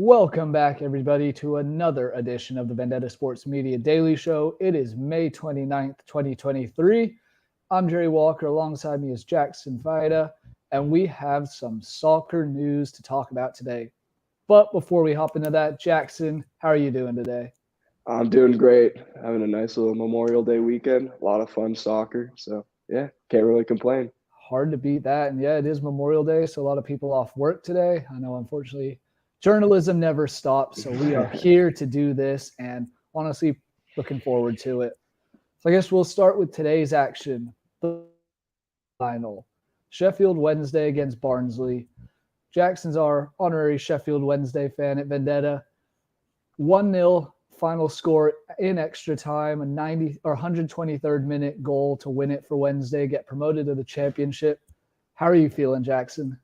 Welcome back, everybody, to another edition of the Vendetta Sports Media Daily Show. It is May 29th, 2023. I'm Jerry Walker. Alongside me is Jackson Fyda, and we have some soccer news to talk about today. But before we hop into that, Jackson, how are you doing today? I'm doing great. Having a nice little Memorial Day weekend. A lot of fun soccer. So, yeah, can't really complain. Hard to beat that. And yeah, it is Memorial Day, so a lot of people off work today. I know, unfortunately, journalism never stops, so we are here to do this and honestly looking forward to it. So I guess we'll start with today's action. The final. Sheffield Wednesday against Barnsley. Jackson's our honorary Sheffield Wednesday fan at Vendetta. 1-0 final score in extra time, a 123rd minute goal to win it for Wednesday, get promoted to the championship. How are you feeling, Jackson?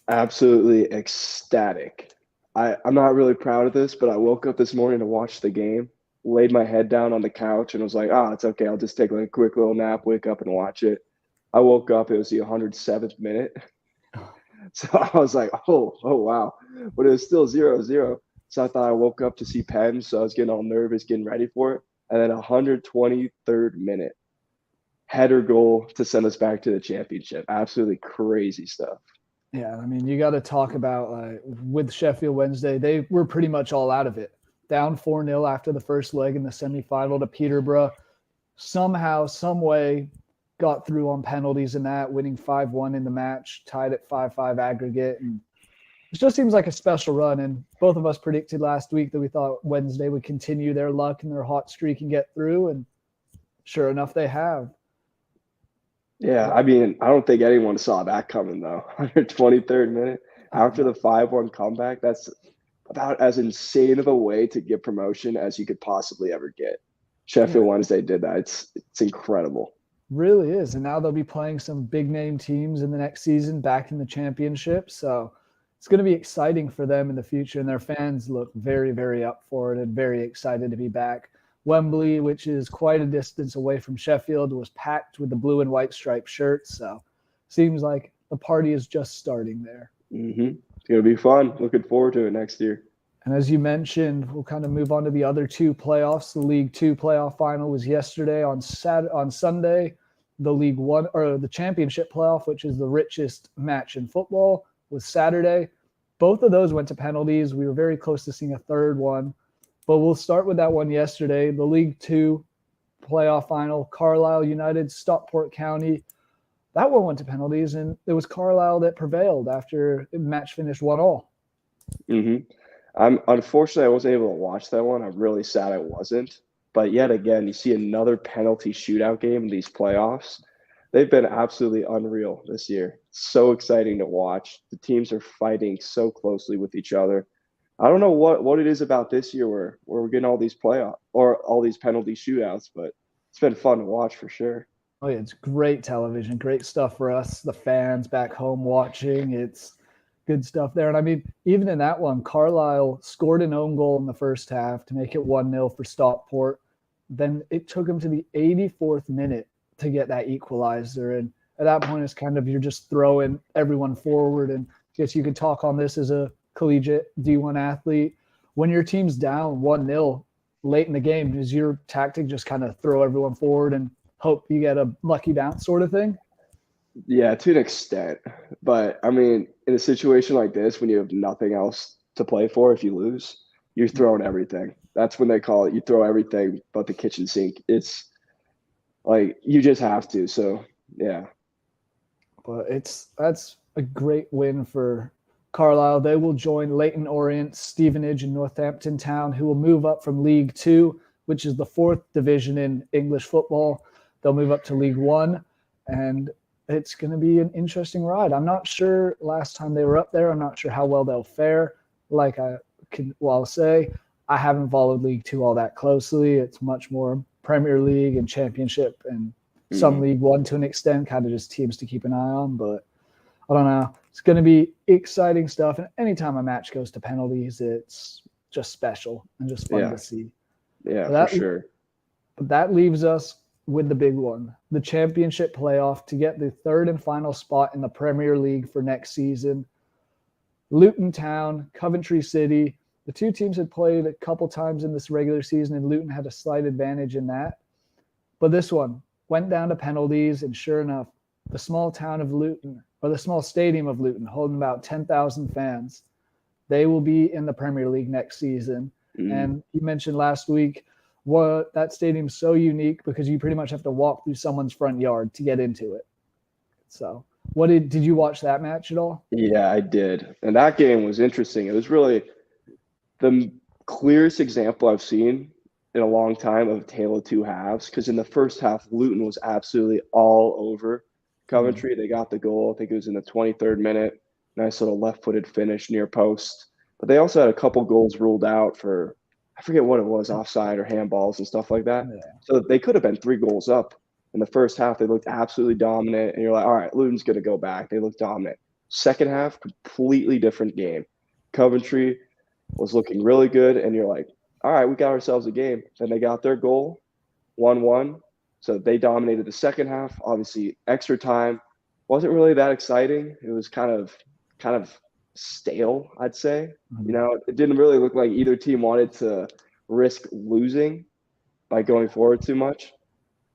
Absolutely ecstatic. I'm not really proud of this, but I woke up this morning to watch the game, laid my head down on the couch, and was like, it's okay. I'll just take like a quick little nap, wake up, and watch it. I woke up. It was the 107th minute. So I was like, oh, wow. But it was still 0-0. So I thought I woke up to see Penn, so I was getting all nervous, getting ready for it. And then 123rd minute, header goal to send us back to the championship. Absolutely crazy stuff. Yeah, I mean, you got to talk about with Sheffield Wednesday, they were pretty much all out of it. Down 4-0 after the first leg in the semifinal to Peterborough. Somehow, some way, got through on penalties in that, winning 5-1 in the match, tied at 5-5 aggregate. And it just seems like a special run, and both of us predicted last week that we thought Wednesday would continue their luck and their hot streak and get through, and sure enough, they have. Yeah, I mean, I don't think anyone saw that coming, though. 123rd minute after the 5-1 comeback, that's about as insane of a way to get promotion as you could possibly ever get. Sheffield Wednesday did that. It's incredible. Really is, and now they'll be playing some big-name teams in the next season back in the championship, so it's going to be exciting for them in the future, and their fans look very, very up for it and very excited to be back. Wembley, which is quite a distance away from Sheffield, was packed with the blue and white striped shirts, so seems like the party is just starting there. Mm-hmm. It's going to be fun. Looking forward to it next year. And as you mentioned, we'll kind of move on to the other two playoffs. The League Two playoff final was yesterday on Sunday. The League One or the Championship playoff, which is the richest match in football, was Saturday. Both of those went to penalties. We were very close to seeing a third one. But we'll start with that one yesterday. The League Two playoff final, Carlisle United, Stockport County. That one went to penalties, and it was Carlisle that prevailed after the match finished 1-1. Mm-hmm. Unfortunately, I wasn't able to watch that one. I'm really sad I wasn't. But yet again, you see another penalty shootout game in these playoffs. They've been absolutely unreal this year. So exciting to watch. The teams are fighting so closely with each other. I don't know what it is about this year where we're getting all these playoff or all these penalty shootouts, but it's been fun to watch for sure. Oh, yeah, it's great television, great stuff for us, the fans back home watching. It's good stuff there. And I mean, even in that one, Carlisle scored an own goal in the first half to make it 1-0 for Stockport. Then it took them to the 84th minute to get that equalizer. And at that point, it's kind of you're just throwing everyone forward. And I guess you could talk on this as a collegiate D1 athlete. When your team's down 1-0 late in the game, is your tactic just kind of throw everyone forward and hope you get a lucky bounce sort of thing? Yeah, to an extent. But, I mean, in a situation like this, when you have nothing else to play for, if you lose, you're throwing everything. That's when they call it. You throw everything but the kitchen sink. It's like you just have to. So, yeah. But that's a great win for Carlisle. They will join Leyton Orient, Stevenage, and Northampton Town, who will move up from League Two, which is the fourth division in English football. They'll move up to League One, and it's going to be an interesting ride. I'm not sure last time they were up there. I'm not sure how well they'll fare. Like I'll say, I haven't followed League Two all that closely. It's much more Premier League and Championship and some League One to an extent, kind of just teams to keep an eye on. But I don't know. It's going to be exciting stuff. And anytime a match goes to penalties, it's just special and just fun to see. Yeah, for sure. But that leaves us with the big one, the championship playoff to get the third and final spot in the Premier League for next season. Luton Town, Coventry City, the two teams had played a couple times in this regular season, and Luton had a slight advantage in that. But this one went down to penalties, and sure enough, the small town of Luton, or the small stadium of Luton, holding about 10,000 fans, they will be in the Premier League next season. And you mentioned last week what that stadium's so unique because you pretty much have to walk through someone's front yard to get into it. So did you watch that match at all? Yeah, I did. And that game was interesting. It was really the clearest example I've seen in a long time of a tale of two halves, because in the first half, Luton was absolutely all over Coventry. They got the goal. I think it was in the 23rd minute. Nice little left-footed finish near post. But they also had a couple goals ruled out for, I forget what it was, offside or handballs and stuff like that. Yeah. So they could have been 3 goals up. In the first half, they looked absolutely dominant. And you're like, all right, Luton's going to go back. They looked dominant. Second half, completely different game. Coventry was looking really good. And you're like, all right, we got ourselves a game. Then they got their goal, 1-1. So they dominated the second half. Obviously, extra time wasn't really that exciting. It was kind of stale, I'd say. You know, it didn't really look like either team wanted to risk losing by going forward too much.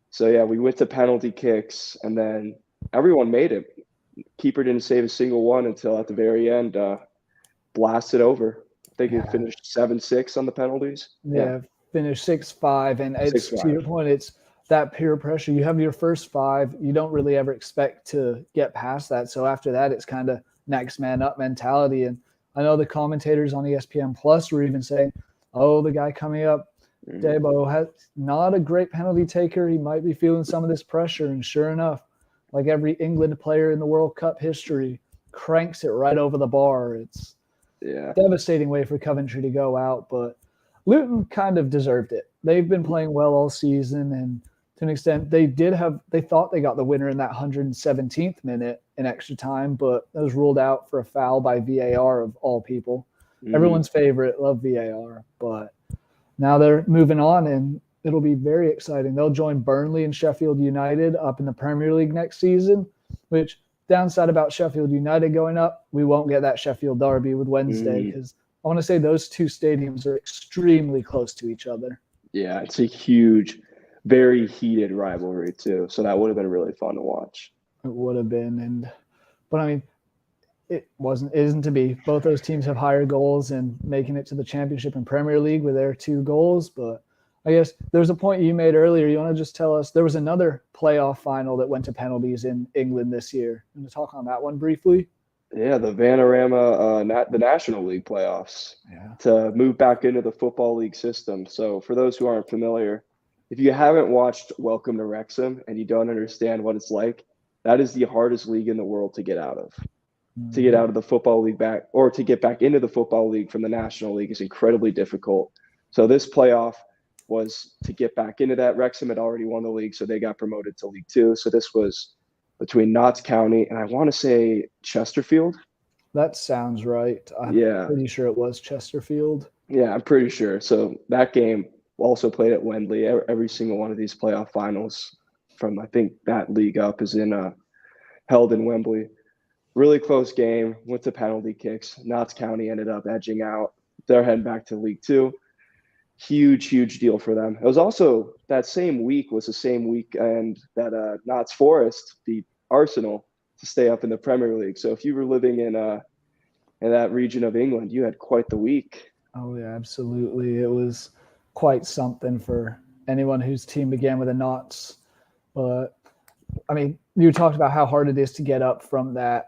So yeah, we went to penalty kicks, and then everyone made it. Keeper didn't save a single one until at the very end, blasted over. I think it finished 7-6 on the penalties. Yeah, finished 6-5, and it's 6-5. to your point, it's that peer pressure. You have your first 5, you don't really ever expect to get past that. So after that, it's kind of next man up mentality. And I know the commentators on ESPN Plus were even saying, "Oh, the guy coming up, Debo, has not a great penalty taker. He might be feeling some of this pressure." And sure enough, like every England player in the World Cup history, cranks it right over the bar. It's a devastating way for Coventry to go out, but Luton kind of deserved it. They've been playing well all season, and to an extent, they thought they got the winner in that 117th minute in extra time, but that was ruled out for a foul by VAR of all people. Everyone's favorite, love VAR, but now they're moving on, and it'll be very exciting. They'll join Burnley and Sheffield United up in the Premier League next season, which downside about Sheffield United going up, we won't get that Sheffield derby with Wednesday, because I want to say those two stadiums are extremely close to each other. Yeah, it's a huge, very heated rivalry too. So that would have been really fun to watch. It would have been, but I mean, it isn't to be. Both those teams have higher goals and making it to the Championship and Premier League with their 2 goals. But I guess there's a point you made earlier. You want to just tell us there was another playoff final that went to penalties in England this year. You want to talk on that one briefly? Yeah, the Vanarama, the National League playoffs to move back into the Football League system. So for those who aren't familiar, if you haven't watched Welcome to Wrexham and you don't understand what it's like, that is the hardest league in the world to get out of. To get out of the Football League back, or to get back into the Football League from the National League, is incredibly difficult. So this playoff was to get back into that. Wrexham had already won the league, so they got promoted to League 2. So this was between Notts County and I want to say Chesterfield. That sounds right. I'm pretty sure it was Chesterfield. Yeah, I'm pretty sure. So that game also played at Wembley. Every single one of these playoff finals from, I think, that league up is held in Wembley. Really close game, went to penalty kicks. Notts County ended up edging out. They're heading back to League 2. Huge deal for them. It was also that same week was the same weekend that Notts Forest beat Arsenal to stay up in the Premier League. So if you were living in that region of England, you had quite the week. Oh yeah, absolutely. It was quite something for anyone whose team began with a Notts. But I mean, you talked about how hard it is to get up from the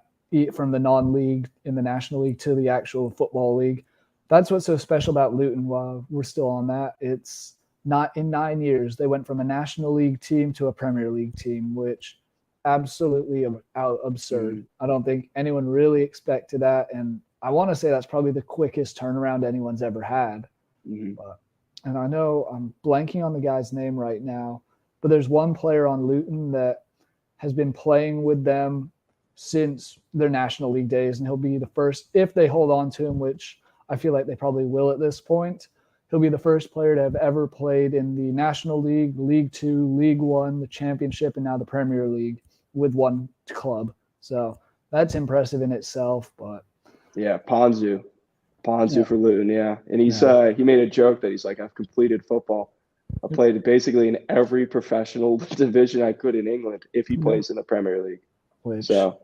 non-league in the National League to the actual Football League. That's what's so special about Luton. While we're still on that, it's not in 9 years they went from a National League team to a Premier League team, which absolutely absurd. I don't think anyone really expected that, and I want to say that's probably the quickest turnaround anyone's ever had. And I know I'm blanking on the guy's name right now, but there's one player on Luton that has been playing with them since their National League days, and he'll be the first, if they hold on to him, which I feel like they probably will at this point. He'll be the first player to have ever played in the National League, League 2, League 1, the Championship, and now the Premier League with one club. So that's impressive in itself. But yeah, Ponzu. Ponzu Yeah. for Luton, yeah. And he made a joke that he's like, I've completed football. I played basically in every professional division I could in England if he plays in the Premier League. Which So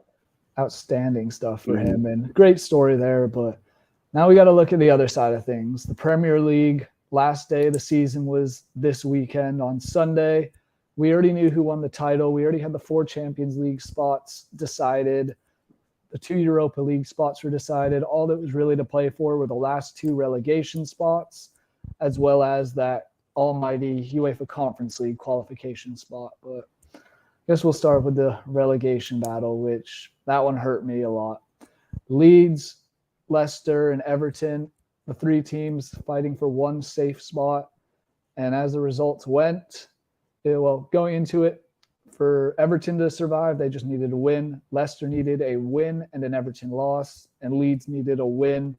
outstanding stuff for him, and great story there. But now we got to look at the other side of things. The Premier League, last day of the season was this weekend on Sunday. We already knew who won the title. We already had the 4 Champions League spots decided. The 2 Europa League spots were decided. All that was really to play for were the last 2 relegation spots, as well as that almighty UEFA Conference League qualification spot. But I guess we'll start with the relegation battle, which that one hurt me a lot. Leeds, Leicester, and Everton, the 3 teams fighting for one safe spot. And as the results went, going into it, for Everton to survive, they just needed a win. Leicester needed a win and an Everton loss, and Leeds needed a win,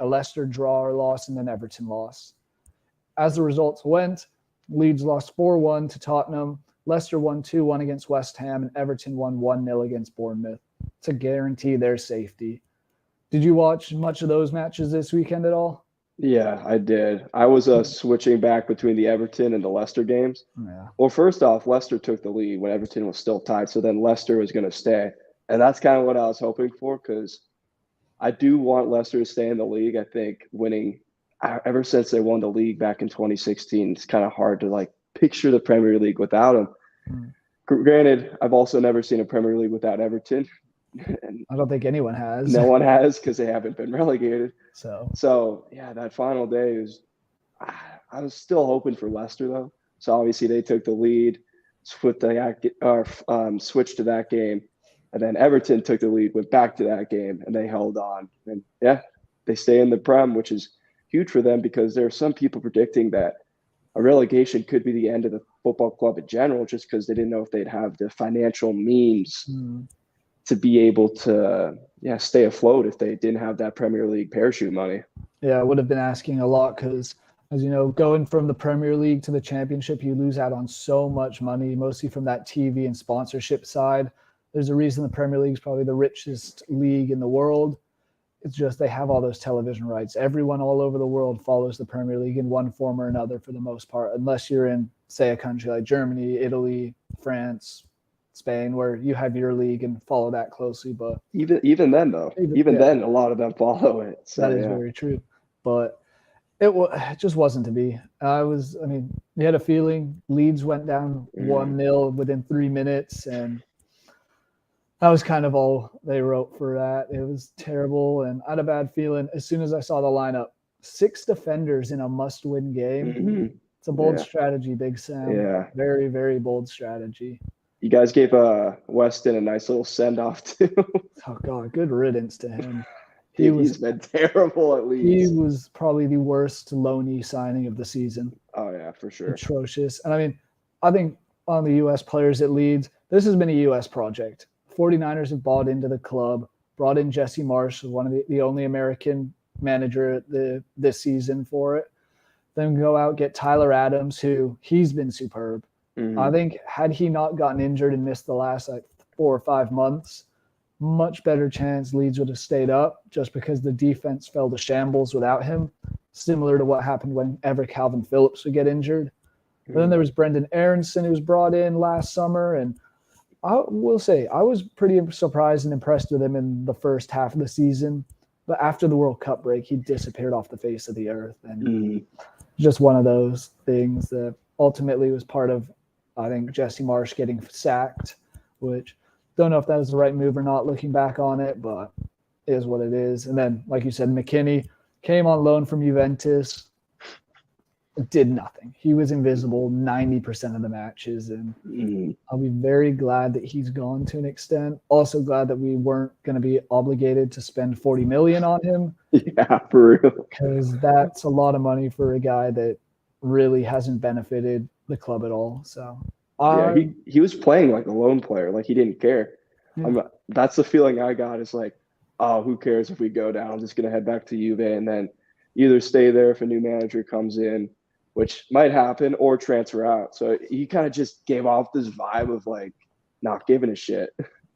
a Leicester draw or loss, and an Everton loss. As the results went, Leeds lost 4-1 to Tottenham, Leicester won 2-1 against West Ham, and Everton won 1-0 against Bournemouth to guarantee their safety. Did you watch much of those matches this weekend at all? Yeah, I did. I was switching back between the Everton and the Leicester games. Yeah. Well, first off, Leicester took the lead when Everton was still tied, so then Leicester was going to stay. And that's kind of what I was hoping for, because I do want Leicester to stay in the league. I think winning ever since they won the league back in 2016, it's kind of hard to picture the Premier League without them. Granted, I've also never seen a Premier League without Everton. And I don't think anyone has. No one has, because they haven't been relegated. So yeah, that final day I was still hoping for Leicester though. So obviously they took the lead, switched to that game, and then Everton took the lead, went back to that game, and they held on. And yeah, they stay in the Prem, which is huge for them, because there are some people predicting that a relegation could be the end of the football club in general, just because they didn't know if they'd have the financial means to be able to stay afloat if they didn't have that Premier League parachute money. Yeah, I would have been asking a lot, because, as you know, going from the Premier League to the Championship, you lose out on so much money, mostly from that TV and sponsorship side. There's a reason the Premier League is probably the richest league in the world. It's just they have all those television rights. Everyone all over the world follows the Premier League in one form or another for the most part, unless you're in, say, a country like Germany, Italy, France, Spain, where you have your league and follow that closely. But even then, though, then a lot of them follow it. So, that is very true. But it just wasn't to be. You had a feeling Leeds went down 1-0 within 3 minutes, and that was kind of all they wrote for that. It was terrible, and I had a bad feeling as soon as I saw the lineup. 6 defenders in a must-win game. It's a bold strategy, Big Sam. Yeah. Very, very bold strategy. You guys gave Weston a nice little send-off, too. Oh, God, good riddance to him. He's been terrible at Leeds. He was probably the worst loanee signing of the season. Oh, yeah, for sure. Atrocious. And I think on the U.S. players at Leeds, this has been a U.S. project. 49ers have bought into the club, brought in Jesse Marsh, one of the only American manager this season for it. Then go out, get Tyler Adams, who he's been superb. I think had he not gotten injured and missed the last 4 or 5 months, much better chance Leeds would have stayed up, just because the defense fell to shambles without him, similar to what happened whenever Calvin Phillips would get injured. But then there was Brendan Aronson, who was brought in last summer, and I will say I was pretty surprised and impressed with him in the first half of the season. But after the World Cup break, he disappeared off the face of the earth. And just one of those things that ultimately was part of, I think, Jesse Marsh getting sacked, which don't know if that was the right move or not looking back on it, but it is what it is. And then, like you said, McKinney came on loan from Juventus, did nothing. He was invisible 90% of the matches, and I'll be very glad that he's gone to an extent. Also glad that we weren't going to be obligated to spend $40 million on him. Yeah, for real. Because that's a lot of money for a guy that really hasn't benefited the club at all. So he was playing like a lone player, like he didn't care. That's the feeling I got, is like, oh, who cares if we go down? I'm just going to head back to Juve and then either stay there if a new manager comes in, which might happen, or transfer out. So he kind of just gave off this vibe of like not giving a shit,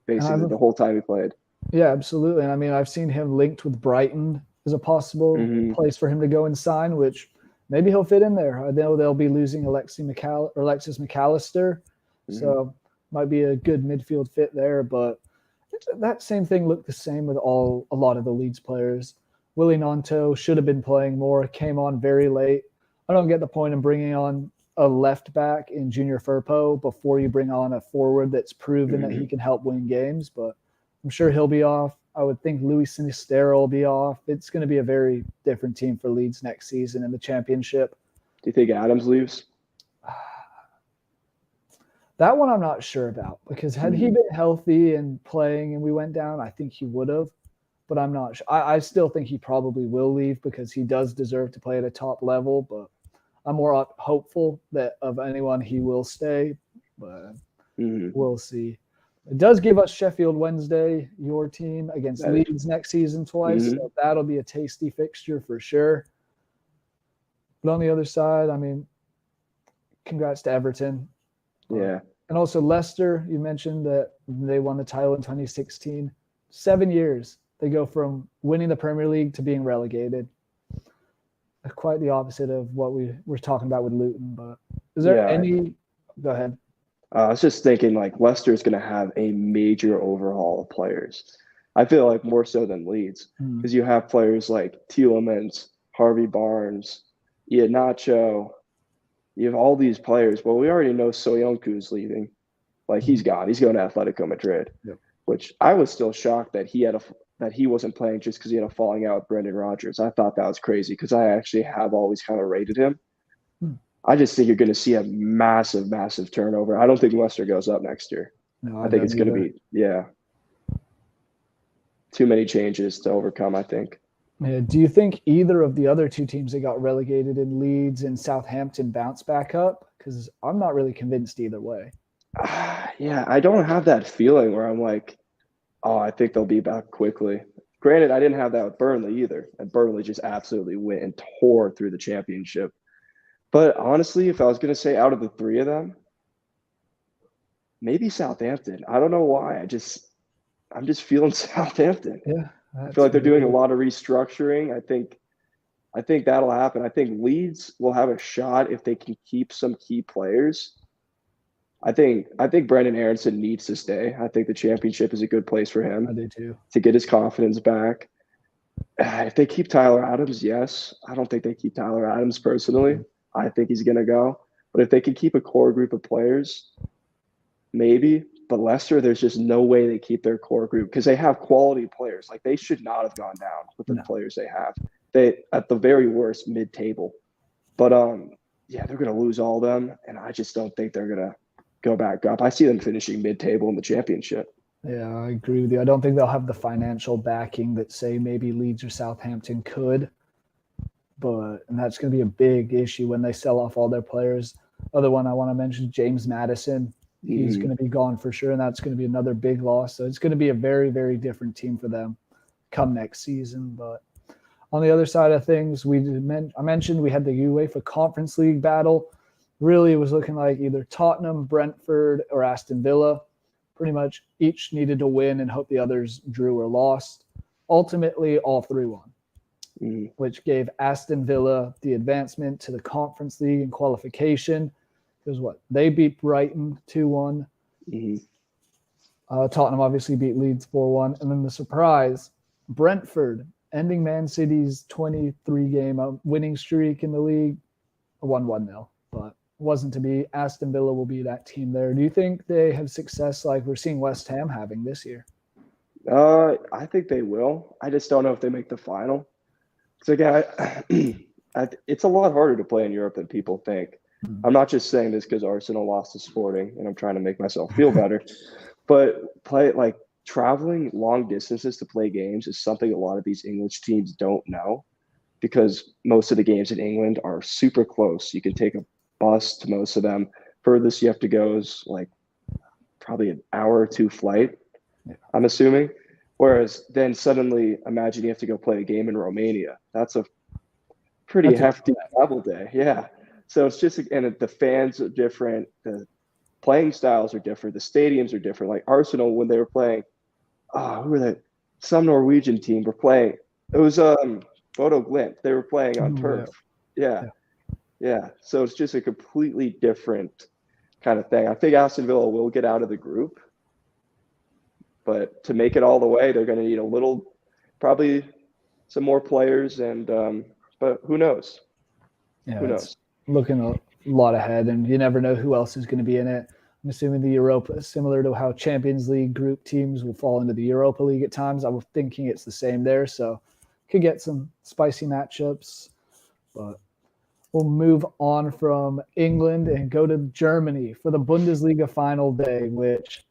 basically, the whole time he played. Yeah, absolutely. And I've seen him linked with Brighton is a possible place for him to go and sign, which maybe he'll fit in there. I know they'll be losing Alexis McAllister, so might be a good midfield fit there. But that same thing looked the same with a lot of the Leeds players. Willie Nanto should have been playing more, came on very late. I don't get the point in bringing on a left back in Junior Firpo before you bring on a forward that's proven that he can help win games, but I'm sure he'll be off. I would think Luis Sinistero will be off. It's going to be a very different team for Leeds next season in the Championship. Do you think Adams leaves? That one I'm not sure about, because had he been healthy and playing and we went down, I think he would have, but I'm not sure. I still think he probably will leave because he does deserve to play at a top level, but I'm more hopeful that of anyone he will stay, but we'll see. It does give us Sheffield Wednesday, your team, against Leeds next season twice. So that'll be a tasty fixture for sure. But on the other side, I mean, congrats to Everton. Yeah. And also Leicester, you mentioned that they won the title in 2016. 7 years. They go from winning the Premier League to being relegated. Quite the opposite of what we were talking about with Luton. But is there any – go ahead. I was just thinking, like, Leicester is going to have a major overhaul of players. I feel like more so than Leeds, because you have players like Tielemans, Harvey Barnes, Iheanacho. You have all these players. Well, we already know Soyuncu is leaving. Like, he's gone. He's going to Atletico Madrid, which I was still shocked that he wasn't playing just because he had a falling out with Brendan Rodgers. I thought that was crazy because I actually have always kind of rated him. I just think you're going to see a massive, massive turnover. I don't think Leicester goes up next year. No, I think it's going to be, too many changes to overcome, I think. Yeah. Do you think either of the other two teams that got relegated in Leeds and Southampton bounce back up? Because I'm not really convinced either way. I don't have that feeling where I'm like, oh, I think they'll be back quickly. Granted, I didn't have that with Burnley either. And Burnley just absolutely went and tore through the Championship. But honestly, if I was going to say out of the three of them, maybe Southampton. I don't know why. I'm just feeling Southampton. Yeah. I feel like they're doing a lot of restructuring. I think that'll happen. I think Leeds will have a shot if they can keep some key players. I think Brandon Aronson needs to stay. I think the Championship is a good place for him. I do too. To get his confidence back. If they keep Tyler Adams, yes. I don't think they keep Tyler Adams personally. I think he's going to go. But if they can keep a core group of players, maybe. But Leicester, there's just no way they keep their core group because they have quality players. Like, they should not have gone down with the players they have. They, at the very worst, mid-table. But, they're going to lose all of them, and I just don't think they're going to go back up. I see them finishing mid-table in the Championship. Yeah, I agree with you. I don't think they'll have the financial backing that, say, maybe Leeds or Southampton could. And that's going to be a big issue when they sell off all their players. Other one I want to mention, James Maddison. He's going to be gone for sure, and that's going to be another big loss. So it's going to be a very, very different team for them come next season. But on the other side of things, I mentioned we had the UEFA Conference League battle. Really, it was looking like either Tottenham, Brentford, or Aston Villa. Pretty much each needed to win and hope the others drew or lost. Ultimately, all three won, which gave Aston Villa the advancement to the Conference League in qualification. Because they beat Brighton 2-1. Tottenham obviously beat Leeds 4-1. And then the surprise, Brentford ending Man City's 23-game winning streak in the league, 1-1-0. But wasn't to be. Aston Villa will be that team there. Do you think they have success like we're seeing West Ham having this year? I think they will. I just don't know if they make the final. So again, it's a lot harder to play in Europe than people think. I'm not just saying this because Arsenal lost to Sporting and I'm trying to make myself feel better, but traveling long distances to play games is something a lot of these English teams don't know because most of the games in England are super close. You can take a bus to most of them. Furthest you have to go is like probably an hour or two flight, I'm assuming. Whereas then suddenly imagine you have to go play a game in Romania. That's a pretty hefty travel day. Yeah. So it's just, and the fans are different. The playing styles are different. The stadiums are different. Like Arsenal, when they were playing, who were they? Some Norwegian team were playing. It was Photo Glimt. They were playing on Oh, turf. yeah. Yeah. So it's just a completely different kind of thing. I think Aston Villa will get out of the group, but to make it all the way, they're going to need probably some more players, but who knows? Yeah, Who it's knows? looking a lot ahead, and you never know who else is going to be in it. I'm assuming the Europa, similar to how Champions League group teams will fall into the Europa League at times. I was thinking it's the same there, so could get some spicy matchups. But we'll move on from England and go to Germany for the Bundesliga final day, which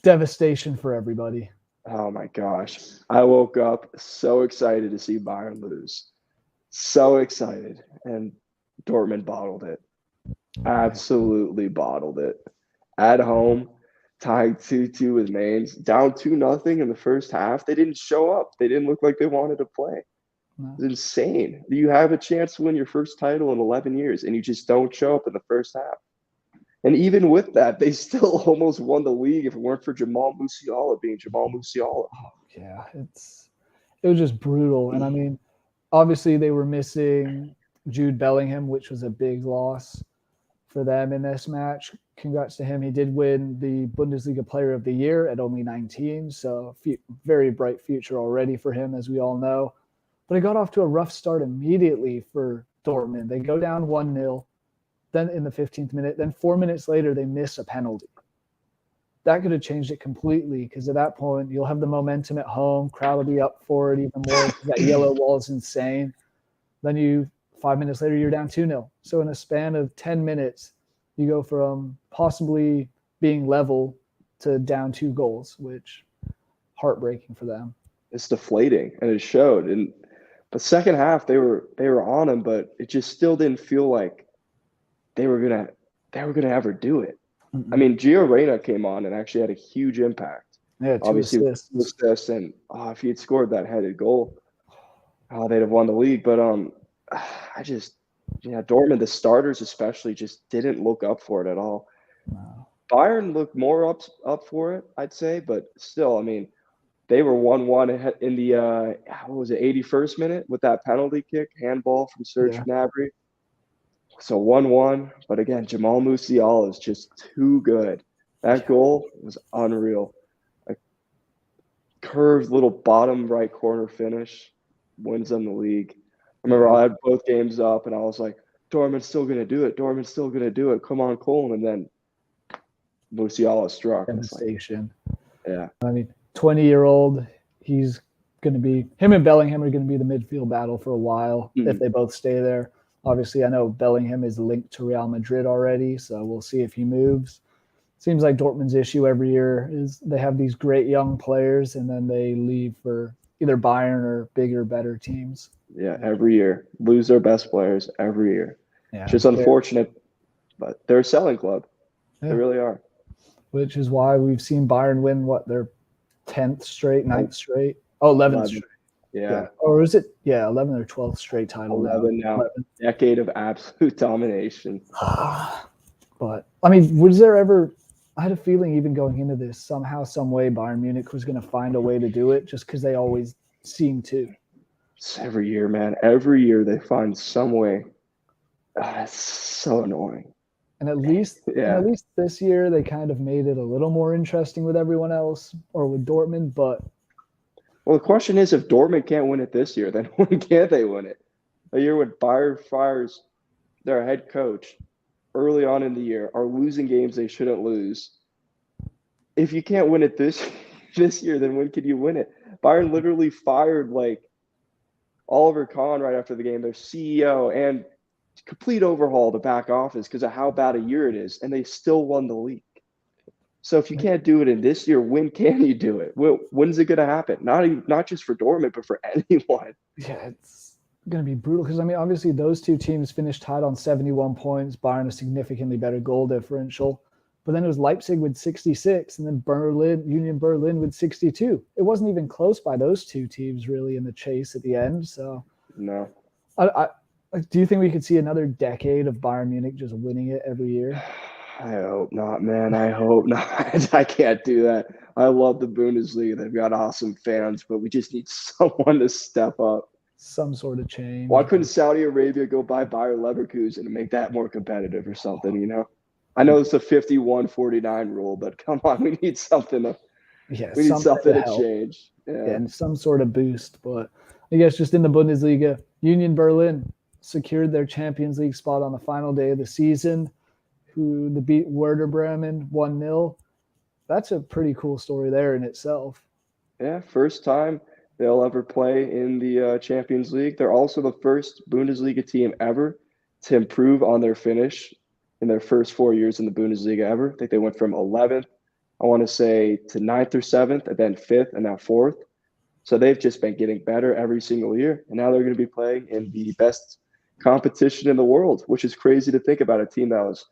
devastation for everybody. Oh my gosh. I woke up so excited to see Bayern lose. So excited. And Dortmund bottled it. Absolutely bottled it. At home, tied 2-2 with Mainz, down 2-0 in the first half. They didn't show up. They didn't look like they wanted to play. No. It's insane. You have a chance to win your first title in 11 years, and you just don't show up in the first half. And even with that, they still almost won the league if it weren't for Jamal Musiala being Jamal Musiala. Oh, yeah, it was just brutal. And I mean, obviously they were missing Jude Bellingham, which was a big loss for them in this match. Congrats to him. He did win the Bundesliga Player of the Year at only 19, so very bright future already for him, as we all know. But it got off to a rough start immediately for Dortmund. They go down 1-0, then in the 15th minute, then 4 minutes later they miss a penalty. That could have changed it completely, because at that point you'll have the momentum at home, crowd will be up for it even more. That yellow wall is insane. Then 5 minutes later you're down 2-0. So in a span of 10 minutes, you go from possibly being level to down 2 goals, which heartbreaking for them. It's deflating, and it showed. And the second half they were on him, but it just still didn't feel like they were gonna ever do it. Mm-mm. I mean, Gio Reyna came on and actually had a huge impact. Yeah, 2 Obviously, assists. and if he had scored that headed goal, they'd have won the league. But Dortmund, the starters especially, just didn't look up for it at all. No. Bayern looked more up for it, I'd say, but still, I mean, they were 1-1 in the 81st minute with that penalty kick, handball from Serge Gnabry. So 1-1, but again, Jamal Musiala is just too good. That goal was unreal. A curved little bottom right corner finish wins them the league. I remember I had both games up, and I was like, Dortmund's still going to do it. Dortmund's still going to do it. Come on, Cole. And then Musiala struck. Devastation. Yeah. I mean, 20-year-old, he's going to be – him and Bellingham are going to be the midfield battle for a while if they both stay there. Obviously, I know Bellingham is linked to Real Madrid already, so we'll see if he moves. Seems like Dortmund's issue every year is they have these great young players, and then they leave for either Bayern or bigger, better teams. Yeah, every year. Lose their best players every year. Yeah, it's just unfortunate, but they're a selling club. Yeah. They really are. Which is why we've seen Bayern win, their 10th straight, 9th straight? Oh, 11th straight. Yeah. Or is it 11 or 12th straight title 11 now. 11. Decade of absolute domination. But I mean, was there ever I had a feeling even going into this, somehow, some way Bayern Munich was going to find a way to do it, just because they always seem to. It's every year, man. Every year they find some way. It's so annoying. And at least this year they kind of made it a little more interesting with everyone else, or with Dortmund, but well, the question is, if Dortmund can't win it this year, then when can they win it? A year when Bayern fires their head coach early on in the year, are losing games they shouldn't lose. If you can't win it this year, then when can you win it? Bayern literally fired Oliver Kahn right after the game, their CEO, and complete overhaul the back office because of how bad a year it is, and they still won the league. So if you can't do it in this year, when can you do it? When's it going to happen? Not just for Dortmund, but for anyone. Yeah, it's going to be brutal because, I mean, obviously those two teams finished tied on 71 points. Bayern a significantly better goal differential. But then it was Leipzig with 66 and then Union Berlin with 62. It wasn't even close by those two teams really in the chase at the end. So no. Do you think we could see another decade of Bayern Munich just winning it every year? I hope not, man. I hope not. I can't do that. I love the Bundesliga. They've got awesome fans, but we just need someone to step up. some sort of change. Why couldn't Saudi Arabia go buy Bayer Leverkusen and make that more competitive or something, I know it's a 51-49 rule, but come on, we need something we need something to help. change. Yeah. And some sort of boost. But I guess just in the Bundesliga, Union Berlin secured their Champions League spot on the final day of the season, who they beat Werder Bremen 1-0. That's a pretty cool story there in itself. Yeah, first time they'll ever play in the Champions League. They're also the first Bundesliga team ever to improve on their finish in their first 4 years in the Bundesliga ever. I think they went from 11th, I want to say, to 9th or 7th, and then 5th, and now 4th. So they've just been getting better every single year. And now they're going to be playing in the best competition in the world, which is crazy to think about. A team that was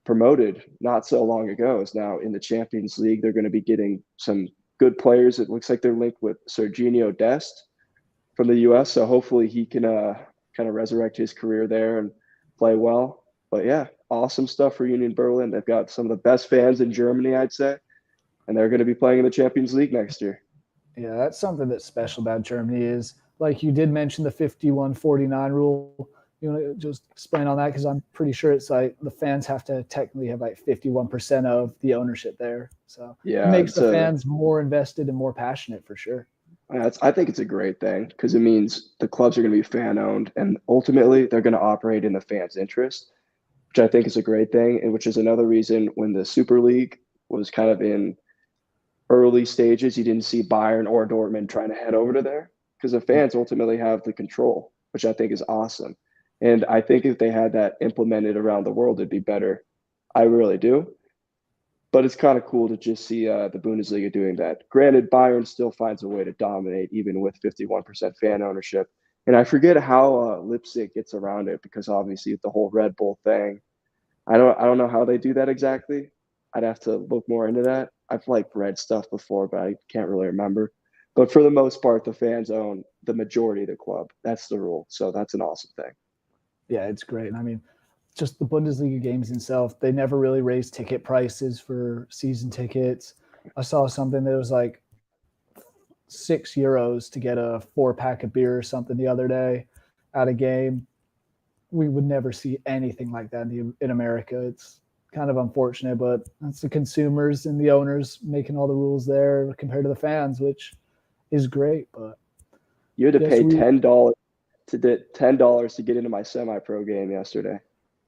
promoted not so long ago is now in the Champions League. They're going to be getting some good players. It looks like they're linked with Serginho Dest from the U.S., so hopefully he can kind of resurrect his career there and play well. But yeah, awesome stuff for Union Berlin. They've got some of the best fans in Germany, I'd say, and they're going to be playing in the Champions League next year. Yeah, that's something that's special about Germany is, like you did mention, the 51-49 rule. You want to just explain on that? Because I'm pretty sure it's like the fans have to technically have like 51% of the ownership there. So yeah, it makes the fans more invested and more passionate for sure. I think it's a great thing because it means the clubs are going to be fan owned and ultimately they're going to operate in the fans' interest, which I think is a great thing. And which is another reason when the Super League was kind of in early stages, you didn't see Bayern or Dortmund trying to head over to there because the fans ultimately have the control, which I think is awesome. And I think if they had that implemented around the world, it'd be better. I really do. But it's kind of cool to just see the Bundesliga doing that. Granted, Bayern still finds a way to dominate, even with 51% fan ownership. And I forget how Leipzig gets around it because obviously the whole Red Bull thing. I don't know how they do that exactly. I'd have to look more into that. I've read stuff before, but I can't really remember. But for the most part, the fans own the majority of the club. That's the rule. So that's an awesome thing. Yeah, it's great. And I mean, just the Bundesliga games themselves, they never really raised ticket prices for season tickets. I saw something that was like €6 to get a 4-pack of beer or something the other day at a game. We would never see anything like that in America. It's kind of unfortunate, but it's the consumers and the owners making all the rules there compared to the fans, which is great. But you had to pay $10 to get into my semi-pro game yesterday.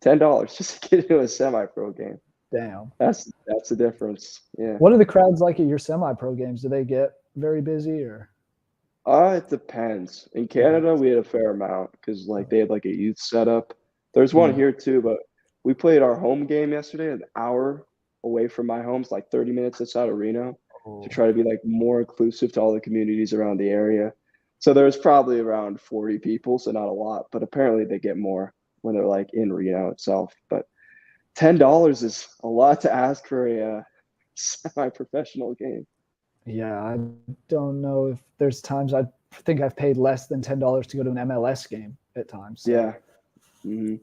$10 just to get into a semi-pro game. Damn. That's the difference. Yeah. What are the crowds like at your semi-pro games? Do they get very busy or? It depends. In Canada, we had a fair amount because they had a youth setup. There's one here too, but we played our home game yesterday an hour away from my home. It's 30 minutes outside of Reno to try to be more inclusive to all the communities around the area. So there's probably around 40 people, so not a lot, but apparently they get more when they're in Reno itself. But $10 is a lot to ask for a semi-professional game. Yeah, I don't know if there's times I think I've paid less than $10 to go to an MLS game at times. So yeah.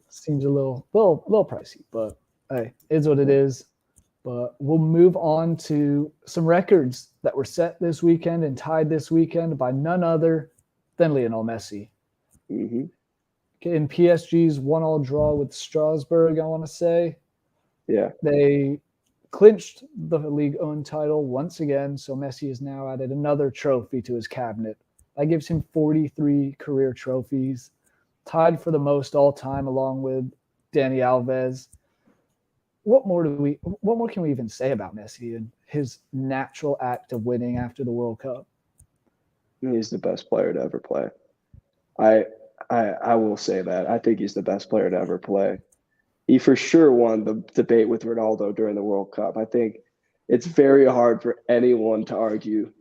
Seems a little pricey, but hey, it's what it is. But we'll move on to some records that were set this weekend and tied this weekend by none other than Lionel Messi. Mm-hmm. In PSG's 1-1 draw with Strasbourg, I want to say. Yeah. They clinched the league-owned title once again, so Messi has now added another trophy to his cabinet. That gives him 43 career trophies, tied for the most all-time along with Dani Alves. What more can we even say about Messi and his natural act of winning after the World Cup? He's the best player to ever play. I will say that. I think he's the best player to ever play. He for sure won the debate with Ronaldo during the World Cup. I think it's very hard for anyone to argue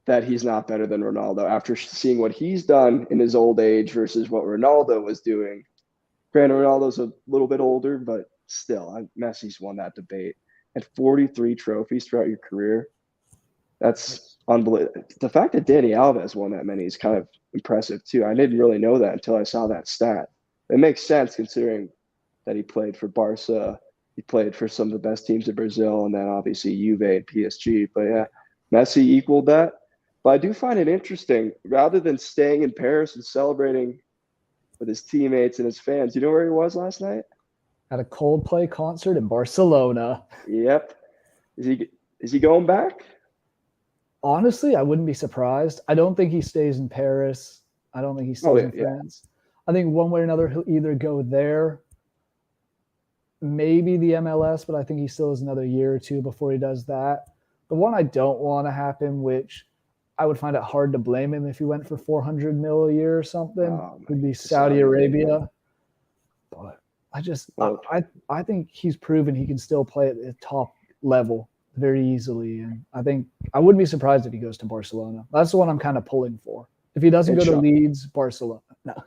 that he's not better than Ronaldo after seeing what he's done in his old age versus what Ronaldo was doing. Granted, Ronaldo's a little bit older, but still, Messi's won that debate. And 43 trophies throughout your career, that's unbelievable. The fact that Dani Alves won that many is kind of impressive too. I didn't really know that until I saw that stat. It makes sense considering that he played for Barca. He played for some of the best teams in Brazil, and then obviously Juve and PSG. But yeah, Messi equaled that. But I do find it interesting, rather than staying in Paris and celebrating with his teammates and his fans, you know where he was last night? At a Coldplay concert in Barcelona. Yep. Is he going back? Honestly, I wouldn't be surprised. I don't think he stays in Paris. I don't think he stays in France. I think one way or another he'll either go there, maybe the MLS, but I think he still has another year or two before he does that. The one I don't want to happen, which I would find it hard to blame him if he went for 400 mil a year or something, would be Saudi Arabia. But I think he's proven he can still play at the top level very easily. And I think I wouldn't be surprised if he goes to Barcelona. That's the one I'm kind of pulling for. If he doesn't go to Leeds, Barcelona. No.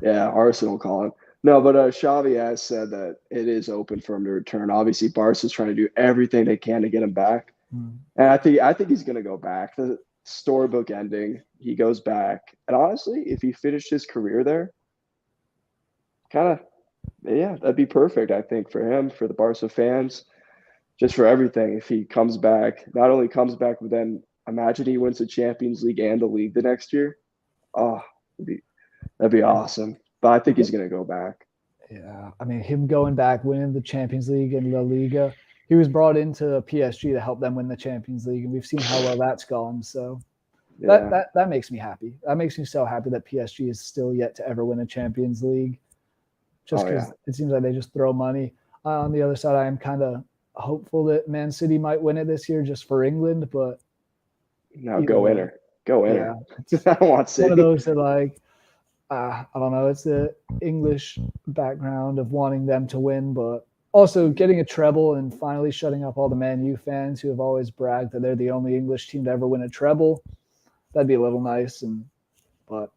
Yeah, Arsenal calling. No, but Xavi has said that it is open for him to return. Obviously, Barca's trying to do everything they can to get him back. And I think he's going to go back. The storybook ending, he goes back. And honestly, if he finished his career there, that'd be perfect, I think, for him, for the Barca fans, just for everything. If he comes back, not only comes back, but then imagine he wins the Champions League and the league the next year. Oh, that'd be awesome. But I think he's going to go back. Yeah. I mean, him going back, winning the Champions League and La Liga. He was brought into PSG to help them win the Champions League, and we've seen how well that's gone. So that makes me happy. That makes me so happy that PSG is still yet to ever win a Champions League. Just because it seems like they just throw money. On the other side, I am kind of hopeful that Man City might win it this year just for England, but go Inter. Go Inter. Yeah. I don't want City. One of those that I don't know. It's the English background of wanting them to win, but also getting a treble and finally shutting up all the Man U fans who have always bragged that they're the only English team to ever win a treble. That'd be a little nice. But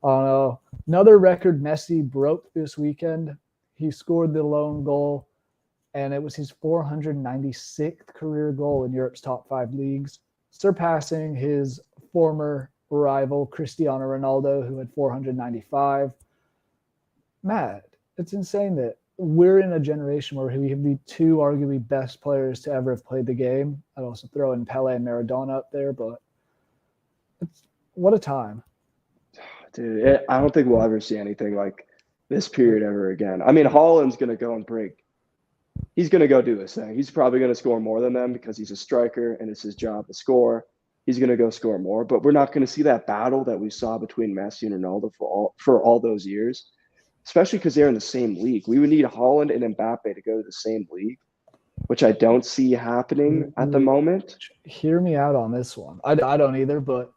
I don't know. Another record Messi broke this weekend. He scored the lone goal, and it was his 496th career goal in Europe's top 5 leagues, surpassing his former rival Cristiano Ronaldo, who had 495. Matt, it's insane that we're in a generation where we have the two arguably best players to ever have played the game. I'd also throw in Pele and Maradona up there, but what a time. Dude, I don't think we'll ever see anything like this period ever again. I mean, Haaland's going to go and break. He's going to go do his thing. He's probably going to score more than them because he's a striker and it's his job to score. He's going to go score more, but we're not going to see that battle that we saw between Messi and Ronaldo for all those years, especially because they're in the same league. We would need Haaland and Mbappe to go to the same league, which I don't see happening at the moment. Hear me out on this one. I don't either, but